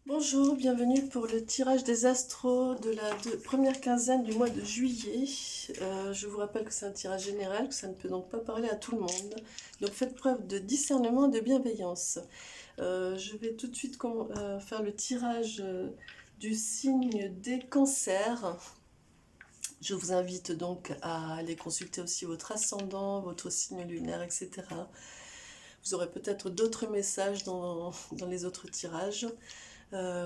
Bonjour, bienvenue pour le tirage des astros de la première quinzaine du mois de juillet. Je vous rappelle que c'est un tirage général, que ça ne peut donc pas parler à tout le monde. Donc faites preuve de discernement et de bienveillance. Je vais tout de suite faire le tirage du signe des cancers. Je vous invite donc à aller consulter aussi votre ascendant, votre signe lunaire, etc. Vous aurez peut-être d'autres messages dans les autres tirages.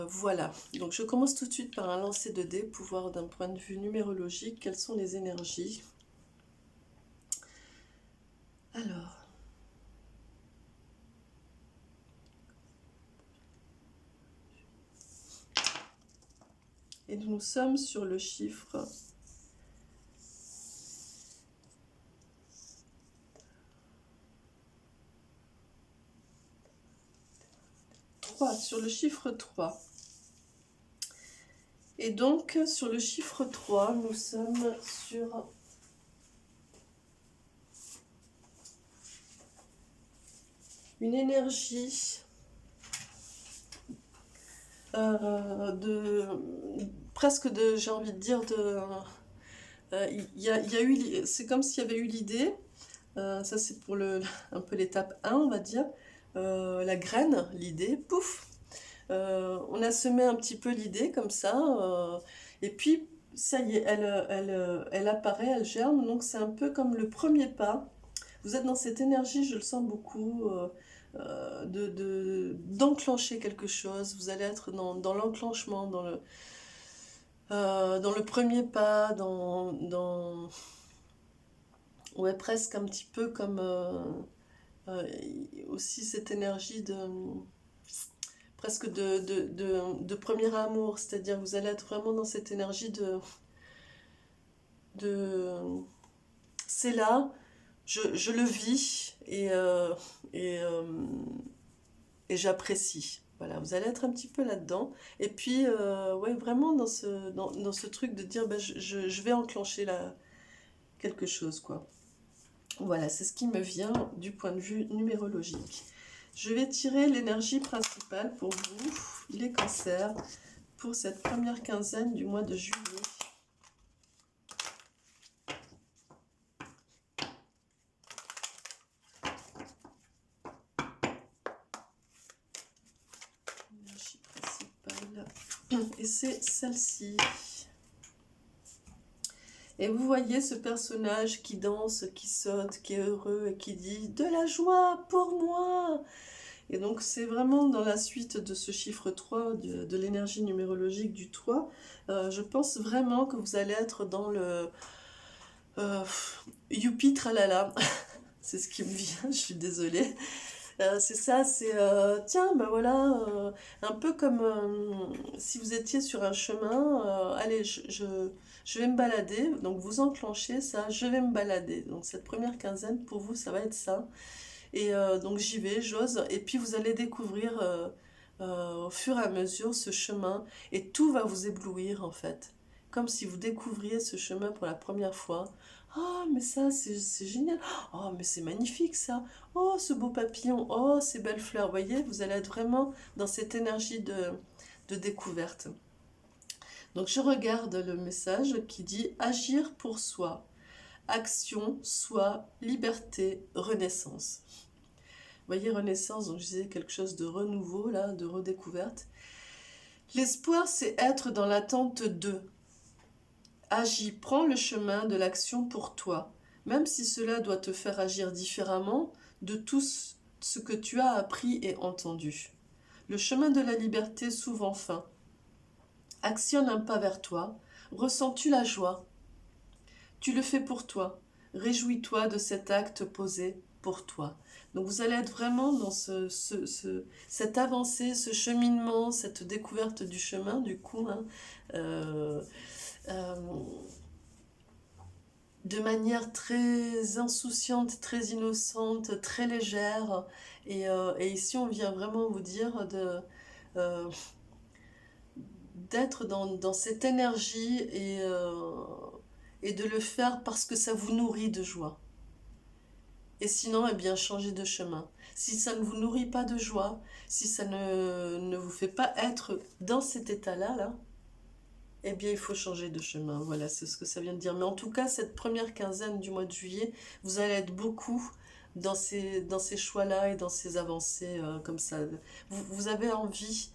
Voilà, donc je commence tout de suite par un lancer de dés pour voir d'un point de vue numérologique quelles sont les énergies. Alors, et nous sommes sur le chiffre 3, sur le chiffre 3. Et donc, sur le chiffre 3, nous sommes sur une énergie presque de, j'ai envie de dire, c'est comme s'il y avait eu l'idée, ça c'est pour un peu l'étape 1, on va dire, la graine, l'idée, pouf, on a semé un petit peu l'idée comme ça, et puis ça y est, elle apparaît, elle germe, donc c'est un peu comme le premier pas. Vous êtes dans cette énergie, je le sens beaucoup, d'enclencher quelque chose. Vous allez être dans l'enclenchement, dans le premier pas, ouais, presque un petit peu comme aussi cette énergie presque de premier amour, c'est-à-dire vous allez être vraiment dans cette énergie de c'est là, je le vis et, et j'apprécie. Voilà, vous allez être un petit peu là-dedans. Et puis, ouais, vraiment dans ce truc de dire, bah, je vais enclencher quelque chose, quoi. Voilà, c'est ce qui me vient du point de vue numérologique. Je vais tirer l'énergie principale pour vous, les cancers, pour cette première quinzaine du mois de juillet. L'énergie principale. Et c'est celle-ci. Et vous voyez ce personnage qui danse, qui saute, qui est heureux et qui dit « De la joie pour moi !» Et donc c'est vraiment dans la suite de ce chiffre 3, de l'énergie numérologique du 3. Je pense vraiment que vous allez être dans le youpi tralala. C'est ce qui me vient, je suis désolée. C'est ça, c'est tiens, ben voilà, un peu comme si vous étiez sur un chemin, allez, je vais me balader, donc vous enclenchez ça, je vais me balader. Donc cette première quinzaine, pour vous, ça va être ça. Et donc j'y vais, j'ose, et puis vous allez découvrir au fur et à mesure ce chemin, et tout va vous éblouir en fait. Comme si vous découvriez ce chemin pour la première fois. Oh, mais ça, c'est génial. Oh, mais c'est magnifique ça. Oh, ce beau papillon. Oh, ces belles fleurs. Vous voyez, vous allez être vraiment dans cette énergie de découverte. Donc je regarde le message qui dit « Agir pour soi. Action, soi, liberté, renaissance ». Vous voyez, renaissance, donc je disais quelque chose de renouveau, là, de redécouverte. L'espoir, c'est être dans l'attente de. Agis, prends le chemin de l'action pour toi, même si cela doit te faire agir différemment de tout ce que tu as appris et entendu. Le chemin de la liberté s'ouvre enfin. Actionne un pas vers toi. Ressens-tu la joie? Tu le fais pour toi. Réjouis-toi de cet acte posé pour toi. Donc vous allez être vraiment dans cette avancée, ce cheminement, cette découverte du chemin, du coup, hein, de manière très insouciante, très innocente, très légère. Et ici, on vient vraiment vous dire d'être dans cette énergie et de le faire parce que ça vous nourrit de joie. Et sinon, eh bien, changer de chemin. Si ça ne vous nourrit pas de joie, si ça ne vous fait pas être dans cet état-là, là, eh bien, il faut changer de chemin. Voilà, c'est ce que ça vient de dire. Mais en tout cas, cette première quinzaine du mois de juillet, vous allez être beaucoup dans ces choix-là et dans ces avancées comme ça. Vous avez envie,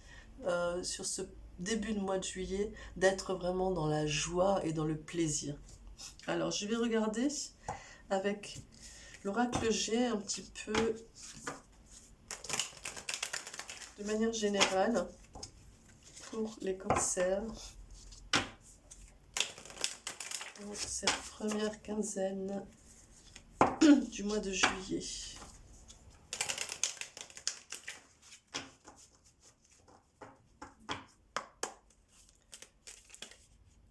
sur ce début de mois de juillet, d'être vraiment dans la joie et dans le plaisir. Alors, je vais regarder avec l'oracle G un petit peu de manière générale pour les cancers. Pour cette première quinzaine du mois de juillet.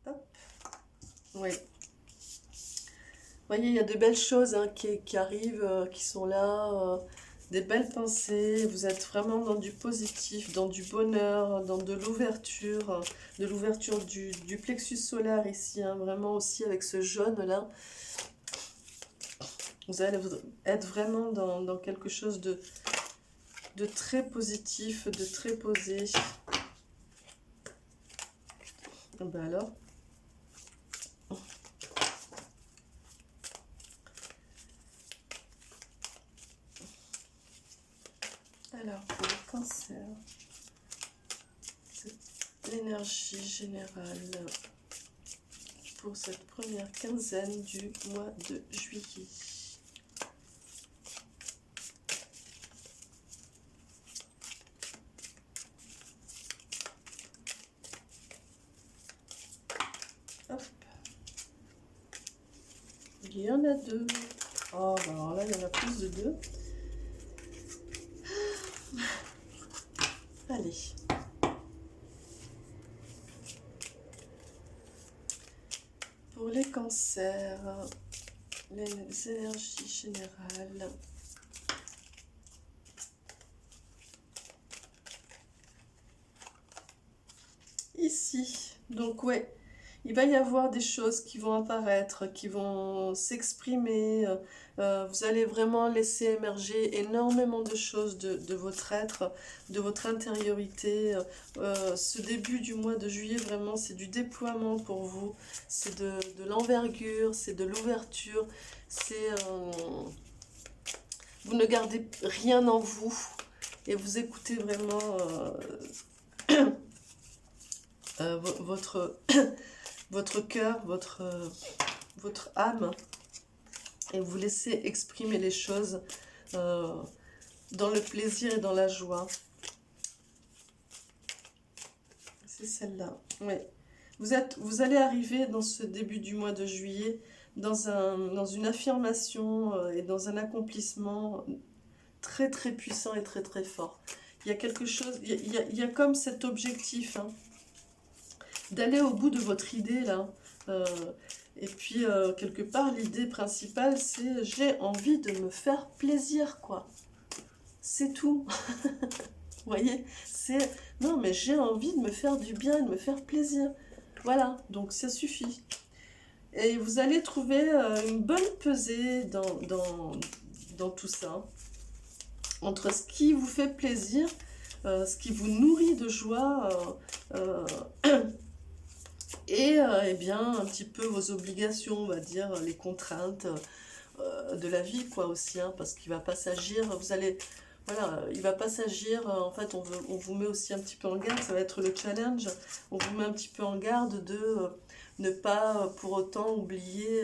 Hop. Oui. Vous voyez, il y a de belles choses hein, qui arrivent, qui sont là, des belles pensées. Vous êtes vraiment dans du positif, dans du bonheur, dans de l'ouverture du plexus solaire ici, hein, vraiment aussi avec ce jaune là. Vous allez être vraiment dans quelque chose de très positif, de très posé. Ben alors. Alors, pour le cancer, c'est l'énergie générale pour cette première quinzaine du mois de juillet. Hop. Il y en a deux. Oh, ben alors là, il y en a plus de deux. Allez. Pour les cancers, les énergies générales. Ici. Donc, ouais, il va y avoir des choses qui vont apparaître, qui vont s'exprimer. Vous allez vraiment laisser émerger énormément de choses de votre être, de votre intériorité. Ce début du mois de juillet, vraiment, c'est du déploiement pour vous. C'est de l'envergure, c'est de l'ouverture. C'est vous ne gardez rien en vous et vous écoutez vraiment votre cœur, votre âme, et vous laissez exprimer les choses dans le plaisir et dans la joie. C'est celle-là. Ouais. Vous allez arriver dans ce début du mois de juillet dans une affirmation et dans un accomplissement très très puissant et très très fort. Il y a quelque chose, il y a comme cet objectif, hein, d'aller au bout de votre idée là. Et puis quelque part l'idée principale c'est j'ai envie de me faire plaisir quoi. C'est tout. Vous voyez, c'est non mais j'ai envie de me faire du bien et de me faire plaisir. Voilà, donc ça suffit. Et vous allez trouver une bonne pesée dans tout ça. Entre ce qui vous fait plaisir, ce qui vous nourrit de joie, et eh bien un petit peu vos obligations, on va dire, les contraintes de la vie, quoi, aussi, hein, parce qu'il ne va pas s'agir, vous allez, voilà, il ne va pas s'agir, en fait, on vous met aussi un petit peu en garde, ça va être le challenge, on vous met un petit peu en garde de ne pas pour autant oublier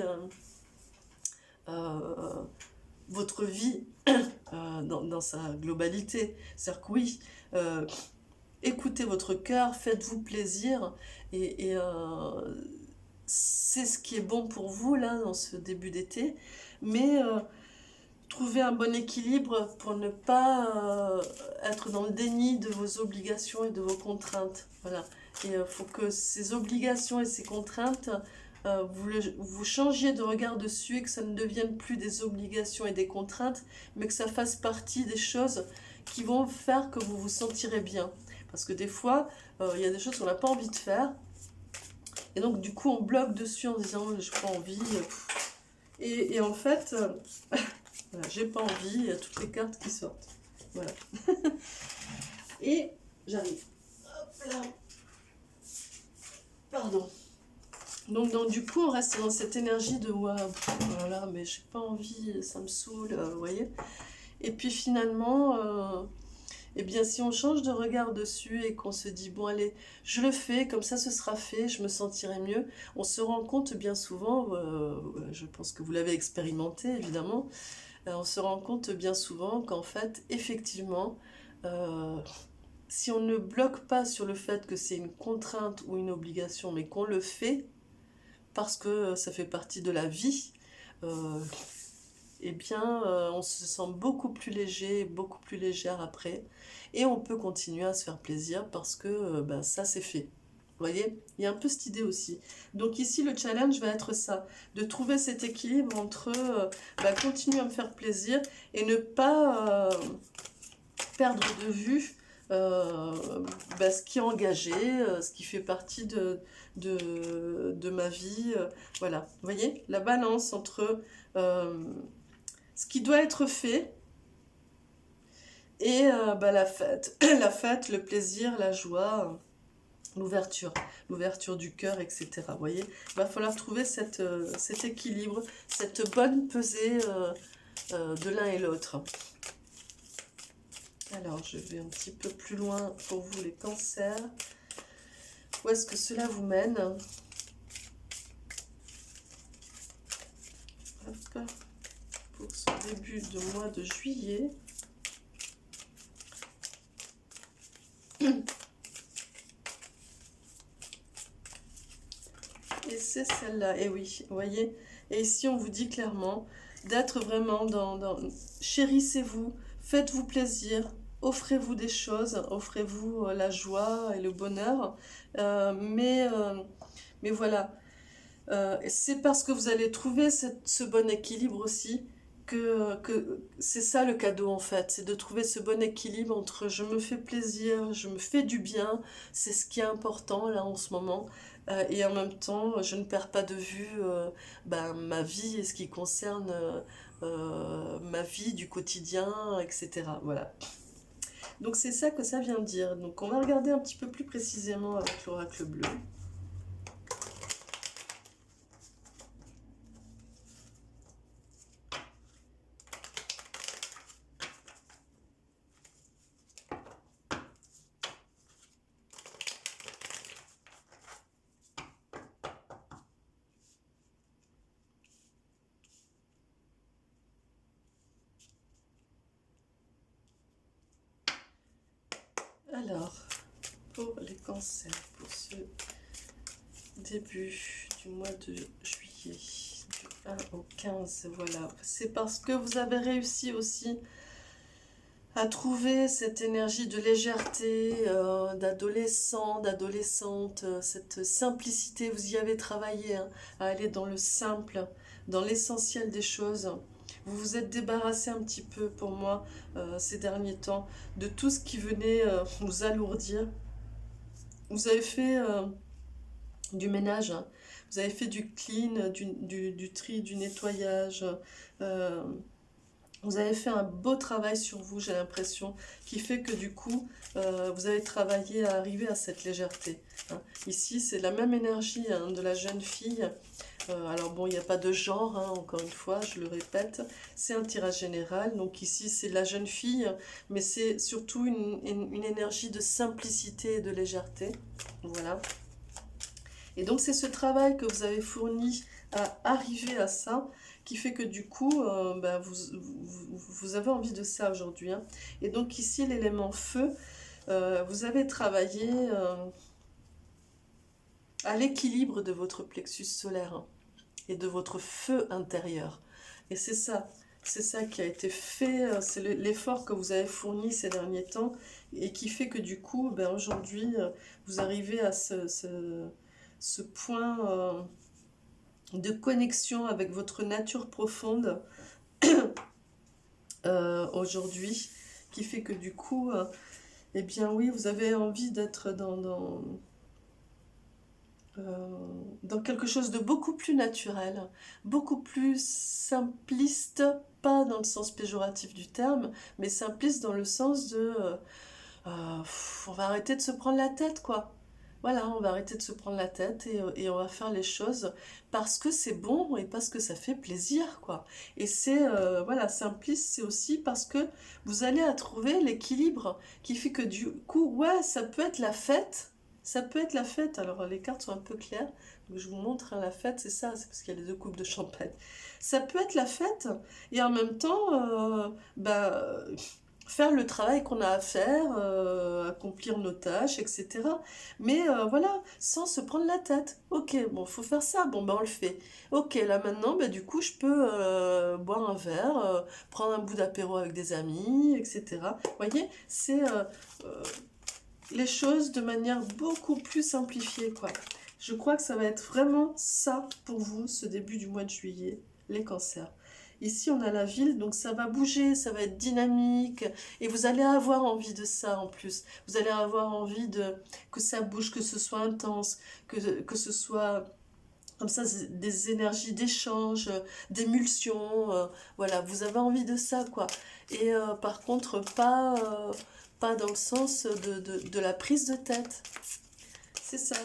votre vie dans sa globalité. C'est-à-dire que oui, écoutez votre cœur, faites-vous plaisir, et c'est ce qui est bon pour vous là dans ce début d'été, mais trouvez un bon équilibre pour ne pas être dans le déni de vos obligations et de vos contraintes. Voilà. Et il faut que ces obligations et ces contraintes, vous changiez de regard dessus et que ça ne devienne plus des obligations et des contraintes, mais que ça fasse partie des choses qui vont faire que vous vous sentirez bien. Parce que des fois, il y a des choses qu'on n'a pas envie de faire. Et donc, du coup, on bloque dessus en disant « j'ai pas envie ». Et en fait, voilà, j'ai pas envie, il y a toutes les cartes qui sortent. Voilà. Et j'arrive. Hop là. Pardon. Donc, du coup, on reste dans cette énergie de ouais, voilà, mais j'ai pas envie, ça me saoule, vous voyez. Et puis finalement, eh bien, si on change de regard dessus et qu'on se dit, bon, allez, je le fais, comme ça ce sera fait, je me sentirai mieux, on se rend compte bien souvent, je pense que vous l'avez expérimenté évidemment, on se rend compte bien souvent qu'en fait, effectivement, euh, si on ne bloque pas sur le fait que c'est une contrainte ou une obligation, mais qu'on le fait parce que ça fait partie de la vie, euh, eh bien, on se sent beaucoup plus léger, beaucoup plus légère après, et on peut continuer à se faire plaisir parce que ben, ça c'est fait. Vous voyez, il y a un peu cette idée aussi. Donc ici, le challenge va être ça, de trouver cet équilibre entre ben, continuer à me faire plaisir et ne pas perdre de vue ben, ce qui est engagé, ce qui fait partie de ma vie. Voilà, vous voyez, la balance entre ce qui doit être fait et bah, la fête, la fête, le plaisir, la joie, l'ouverture du cœur, etc. Vous voyez, il va falloir trouver cet équilibre, cette bonne pesée de l'un et l'autre. Alors, je vais un petit peu plus loin pour vous les cancers. Où est-ce que cela vous mène? Hop. Pour ce début de mois de juillet. Et c'est celle-là, et oui, vous voyez. Et ici, on vous dit clairement d'être vraiment chérissez-vous, faites-vous plaisir, offrez-vous des choses, offrez-vous la joie et le bonheur. Mais voilà, c'est parce que vous allez trouver ce bon équilibre aussi que c'est ça le cadeau en fait, c'est de trouver ce bon équilibre entre je me fais plaisir, je me fais du bien, c'est ce qui est important là en ce moment, et en même temps je ne perds pas de vue ben, ma vie et ce qui concerne ma vie du quotidien, etc. Voilà. Donc c'est ça que ça vient dire. Donc on va regarder un petit peu plus précisément avec l'oracle bleu. Alors, pour les cancers, pour ce début du mois de juillet, du 1 au 15, voilà. C'est parce que vous avez réussi aussi à trouver cette énergie de légèreté, d'adolescent, d'adolescente, cette simplicité, vous y avez travaillé, hein, à aller dans le simple, dans l'essentiel des choses. Vous vous êtes débarrassé un petit peu, pour moi, ces derniers temps, de tout ce qui venait vous alourdir. Vous avez fait du ménage, hein. Vous avez fait du clean, du tri, du nettoyage. euh, Vous avez fait un beau travail sur vous, j'ai l'impression, qui fait que du coup, vous avez travaillé à arriver à cette légèreté, hein. Ici, c'est la même énergie, hein, de la jeune fille. Alors bon, il n'y a pas de genre, hein, encore une fois, je le répète, c'est un tirage général. Donc ici, c'est la jeune fille, mais c'est surtout une énergie de simplicité et de légèreté. Voilà. Et donc c'est ce travail que vous avez fourni à arriver à ça qui fait que du coup, ben, vous avez envie de ça aujourd'hui, hein. Et donc ici, l'élément feu, vous avez travaillé à l'équilibre de votre plexus solaire, hein, et de votre feu intérieur. Et c'est ça qui a été fait, c'est l'effort que vous avez fourni ces derniers temps et qui fait que du coup, ben, aujourd'hui, vous arrivez à ce point de connexion avec votre nature profonde aujourd'hui, qui fait que du coup, eh bien oui, vous avez envie d'être dans quelque chose de beaucoup plus naturel, beaucoup plus simpliste, pas dans le sens péjoratif du terme, mais simpliste dans le sens de on va arrêter de se prendre la tête, quoi. Voilà, on va arrêter de se prendre la tête et on va faire les choses parce que c'est bon et parce que ça fait plaisir, quoi. Et c'est, voilà, simpliste, c'est aussi parce que vous allez à trouver l'équilibre qui fait que du coup, ouais, ça peut être la fête. Ça peut être la fête. Alors, les cartes sont un peu claires. Donc, je vous montre hein, la fête, c'est ça, c'est parce qu'il y a les deux coupes de champagne. Ça peut être la fête et en même temps, faire le travail qu'on a à faire, accomplir nos tâches, etc. Mais voilà, sans se prendre la tête. Ok, bon, faut faire ça, bon, ben on le fait. Ok, là maintenant, ben, du coup, je peux boire un verre, prendre un bout d'apéro avec des amis, etc. Vous voyez, c'est euh, les choses de manière beaucoup plus simplifiée, quoi. Je crois que ça va être vraiment ça pour vous, ce début du mois de juillet, les cancers. Ici, on a la ville, donc ça va bouger, ça va être dynamique, et vous allez avoir envie de ça en plus. Vous allez avoir envie de que ça bouge, que ce soit intense, que ce soit comme ça, des énergies d'échange, d'émulsion, voilà, vous avez envie de ça, quoi. Et par contre, pas dans le sens de la prise de tête. C'est ça.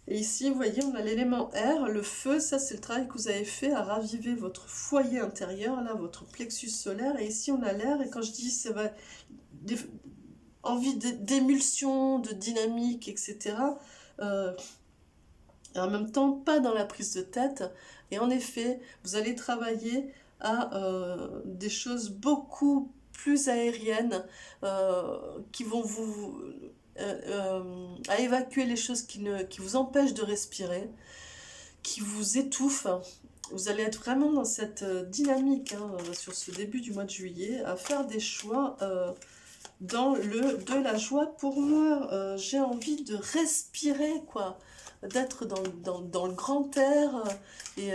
Et ici, vous voyez, on a l'élément R, le feu, ça c'est le travail que vous avez fait à raviver votre foyer intérieur, là, votre plexus solaire. Et ici, on a l'air, et quand je dis ça va, des, envie d'émulsion, de dynamique, etc. Et en même temps, pas dans la prise de tête. Et en effet, vous allez travailler à des choses beaucoup plus aériennes qui vont vous à évacuer les choses qui vous empêchent de respirer, qui vous étouffent. Vous allez être vraiment dans cette dynamique hein, sur ce début du mois de juillet, à faire des choix dans de la joie. Pour moi, j'ai envie de respirer, quoi, d'être dans le grand air et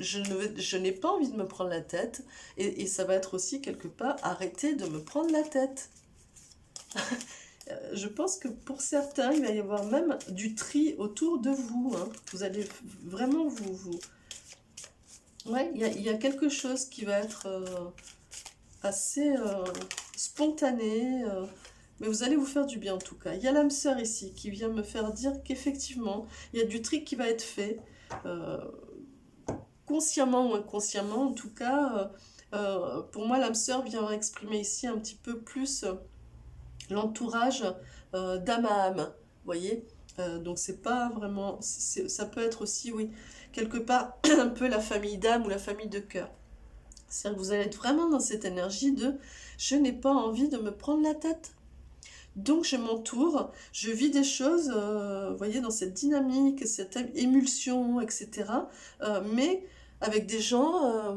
je n'ai pas envie de me prendre la tête et ça va être aussi quelque part arrêter de me prendre la tête. Je pense que pour certains, il va y avoir même du tri autour de vous. Hein. Vous allez vraiment Ouais, il y a quelque chose qui va être assez spontané, mais vous allez vous faire du bien en tout cas. Il y a l'âme sœur ici qui vient me faire dire qu'effectivement, il y a du tri qui va être fait, consciemment ou inconsciemment en tout cas. Pour moi, l'âme sœur vient exprimer ici un petit peu plus l'entourage d'âme à âme, vous voyez. Donc c'est pas vraiment, ça peut être aussi, oui, quelque part un peu la famille d'âme ou la famille de cœur. C'est-à-dire que vous allez être vraiment dans cette énergie de je n'ai pas envie de me prendre la tête. Donc je m'entoure, je vis des choses, vous voyez, dans cette dynamique, cette émulsion, etc. Mais avec des gens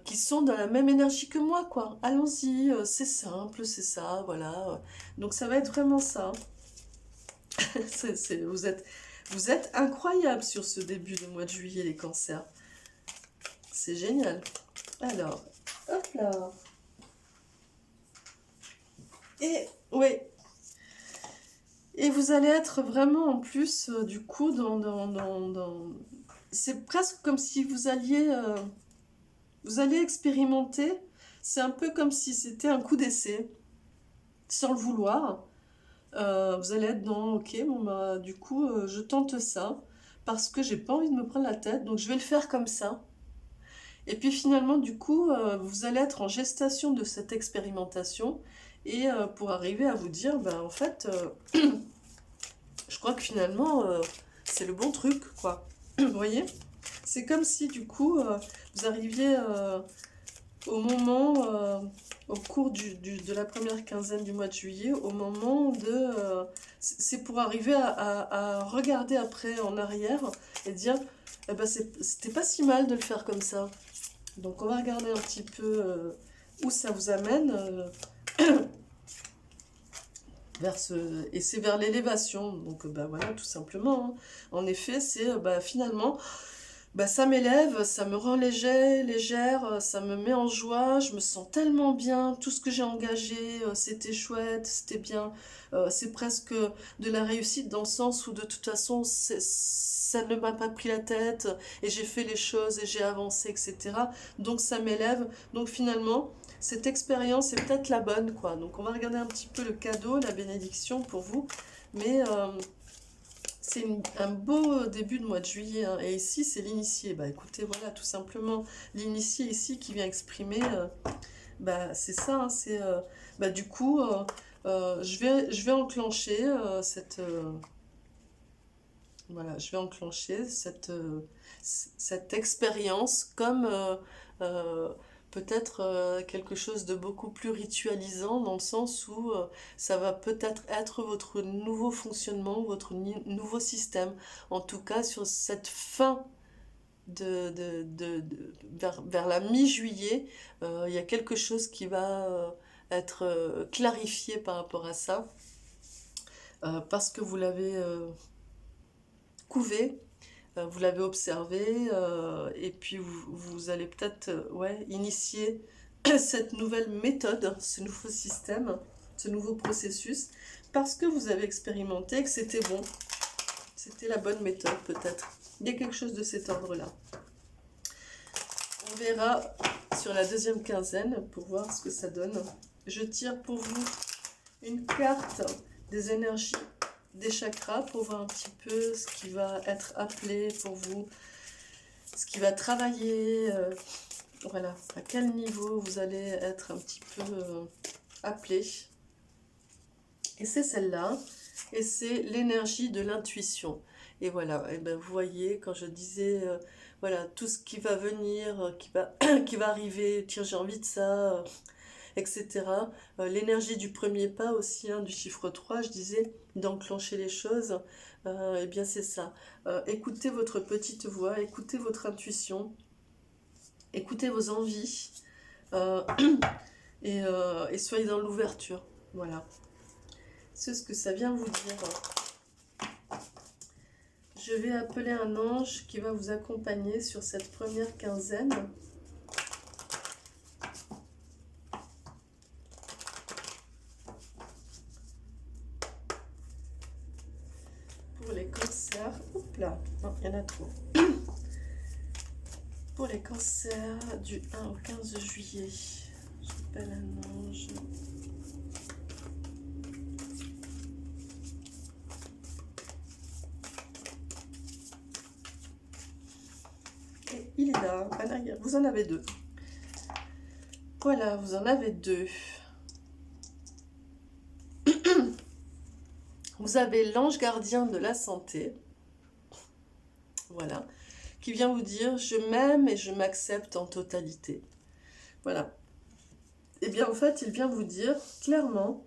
qui sont dans la même énergie que moi, quoi. Allons-y, c'est simple, c'est ça, voilà. Donc ça va être vraiment ça. Vous êtes incroyables sur ce début de mois de juillet, les cancers. C'est génial. Alors, hop là. Et, oui. Et vous allez être vraiment, en plus, du coup, c'est presque comme si vous alliez expérimenter. C'est un peu comme si c'était un coup d'essai, sans le vouloir. Vous allez être dans, ok, bon, bah, du coup, je tente ça, parce que j'ai pas envie de me prendre la tête, donc je vais le faire comme ça. Et puis finalement, du coup, vous allez être en gestation de cette expérimentation et pour arriver à vous dire, ben, en fait, je crois que finalement, c'est le bon truc, quoi. Vous voyez? C'est comme si, du coup, vous arriviez au moment, au cours de la première quinzaine du mois de juillet, au moment de... c'est pour arriver à regarder après en arrière et dire, eh ben, c'était pas si mal de le faire comme ça. Donc on va regarder un petit peu où ça vous amène et c'est vers l'élévation. Donc bah voilà, tout simplement. Hein. En effet, c'est finalement Bah, ça m'élève, ça me rend légère, ça me met en joie, je me sens tellement bien, tout ce que j'ai engagé, c'était chouette, c'était bien, c'est presque de la réussite dans le sens où de toute façon ça ne m'a pas pris la tête et j'ai fait les choses et j'ai avancé, etc. Donc ça m'élève, donc finalement cette expérience est peut-être la bonne, quoi. Donc on va regarder un petit peu le cadeau, la bénédiction pour vous, mais... c'est un beau début de mois de juillet, hein. Et ici, c'est l'initié. Bah écoutez, voilà, tout simplement, l'initié ici qui vient exprimer, bah c'est ça, hein, bah du coup, je vais enclencher voilà, je vais enclencher cette expérience comme euh, peut-être quelque chose de beaucoup plus ritualisant dans le sens où ça va peut-être être votre nouveau fonctionnement, votre nouveau système. En tout cas, sur cette fin vers la mi-juillet, il y a quelque chose qui va être clarifié par rapport à ça, parce que vous l'avez couvé. Vous l'avez observé et puis vous allez peut-être ouais, initier cette nouvelle méthode, ce nouveau système, ce nouveau processus, parce que vous avez expérimenté que c'était bon, c'était la bonne méthode peut-être. Il y a quelque chose de cet ordre-là. On verra sur la deuxième quinzaine pour voir ce que ça donne. Je tire pour vous une carte des énergies des chakras pour voir un petit peu ce qui va être appelé pour vous, ce qui va travailler, voilà, à quel niveau vous allez être un petit peu appelé. Et c'est celle-là, et c'est l'énergie de l'intuition. Et voilà, et ben vous voyez, quand je disais, voilà, tout ce qui va venir, qui va arriver, tiens, j'ai envie de ça, etc. L'énergie du premier pas aussi, hein, du chiffre 3 je disais, d'enclencher les choses, eh bien c'est ça. Écoutez votre petite voix, écoutez votre intuition, écoutez vos envies, euh, et soyez dans l'ouverture. Voilà. C'est ce que ça vient vous dire. Je vais appeler un ange qui va vous accompagner sur cette première quinzaine. Pour les cancers, oups là, non, il y en a trop. Pour les cancers du 1 au 15 juillet, j'appelle un ange. Et il est là, à l'arrière. Vous en avez deux. Voilà, vous en avez deux. Vous avez l'ange gardien de la santé. Voilà. Qui vient vous dire, je m'aime et je m'accepte en totalité. Voilà. Et bien en fait, il vient vous dire clairement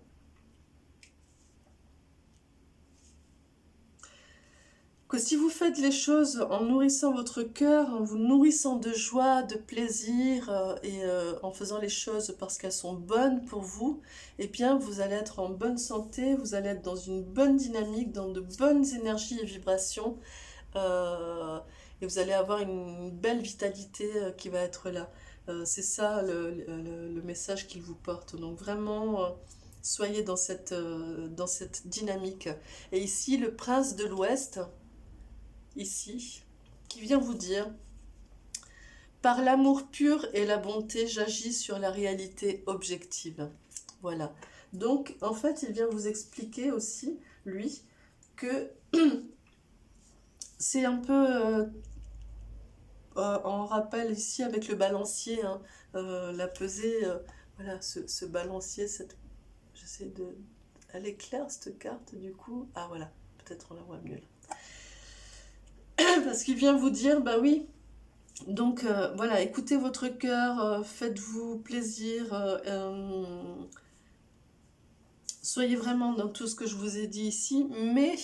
que si vous faites les choses en nourrissant votre cœur, en vous nourrissant de joie, de plaisir, et en faisant les choses parce qu'elles sont bonnes pour vous, eh bien vous allez être en bonne santé, vous allez être dans une bonne dynamique, dans de bonnes énergies et vibrations, et vous allez avoir une belle vitalité qui va être là. C'est ça le message qu'il vous porte. Donc vraiment, soyez dans cette dynamique. Et ici, le prince de l'Ouest, ici, qui vient vous dire, par l'amour pur et la bonté, j'agis sur la réalité objective. Voilà. Donc, en fait, il vient vous expliquer aussi, lui, que c'est un peu en rappel ici avec le balancier, hein, la pesée, voilà, ce balancier, j'essaie de... Elle est claire cette carte du coup. Ah voilà, peut-être on la voit mieux là. Parce qu'il vient vous dire, bah oui, donc voilà, écoutez votre cœur, faites-vous plaisir, soyez vraiment dans tout ce que je vous ai dit ici, mais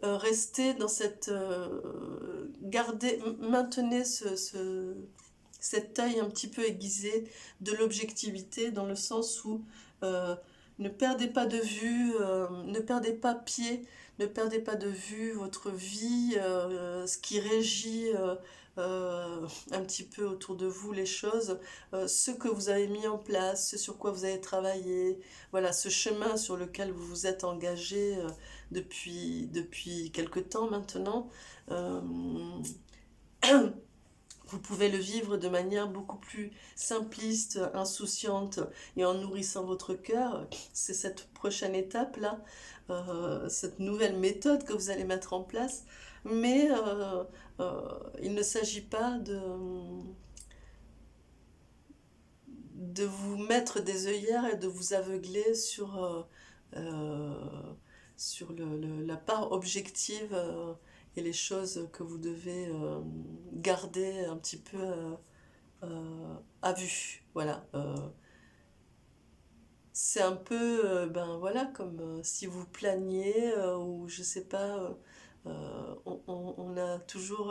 restez dans cette... maintenez cet œil un petit peu aiguisé de l'objectivité, dans le sens où Ne perdez pas de vue, ne perdez pas pied, ne perdez pas de vue votre vie, ce qui régit un petit peu autour de vous les choses, ce que vous avez mis en place, ce sur quoi vous avez travaillé, voilà, ce chemin sur lequel vous vous êtes engagé depuis quelque temps maintenant. Euh, Vous pouvez le vivre de manière beaucoup plus simpliste, insouciante et en nourrissant votre cœur. C'est cette prochaine étape-là, cette nouvelle méthode que vous allez mettre en place. Mais il ne s'agit pas de vous mettre des œillères et de vous aveugler euh, sur la part objective et les choses que vous devez garder un petit peu à vue. Voilà. C'est un peu, ben voilà, comme si vous planiez ou je sais pas, on a toujours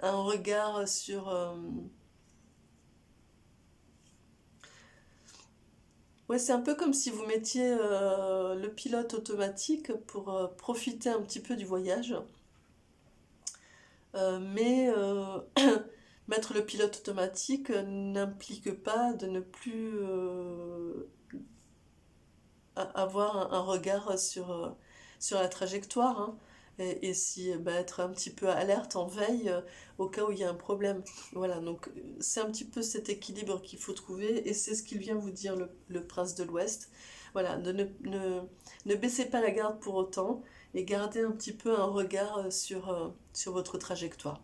un regard sur... ouais, c'est un peu comme si vous mettiez le pilote automatique pour profiter un petit peu du voyage. Mais mettre le pilote automatique n'implique pas de ne plus avoir un regard sur la trajectoire, hein, et si bah, être un petit peu alerte, en veille, au cas où il y a un problème. Voilà, donc c'est un petit peu cet équilibre qu'il faut trouver, et c'est ce qu'il vient vous dire le prince de l'Ouest. Voilà, ne baissez pas la garde pour autant, et gardez un petit peu un regard sur votre trajectoire.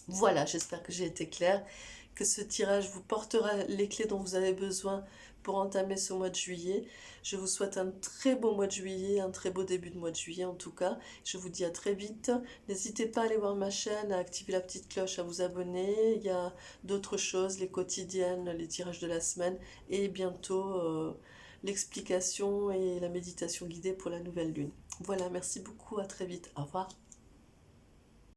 Voilà, j'espère que j'ai été claire, que ce tirage vous portera les clés dont vous avez besoin pour entamer ce mois de juillet. Je vous souhaite un très beau mois de juillet, un très beau début de mois de juillet en tout cas. Je vous dis à très vite. N'hésitez pas à aller voir ma chaîne, à activer la petite cloche, à vous abonner. Il y a d'autres choses, les quotidiennes, les tirages de la semaine et bientôt l'explication et la méditation guidée pour la nouvelle lune. Voilà, merci beaucoup, à très vite. Au revoir.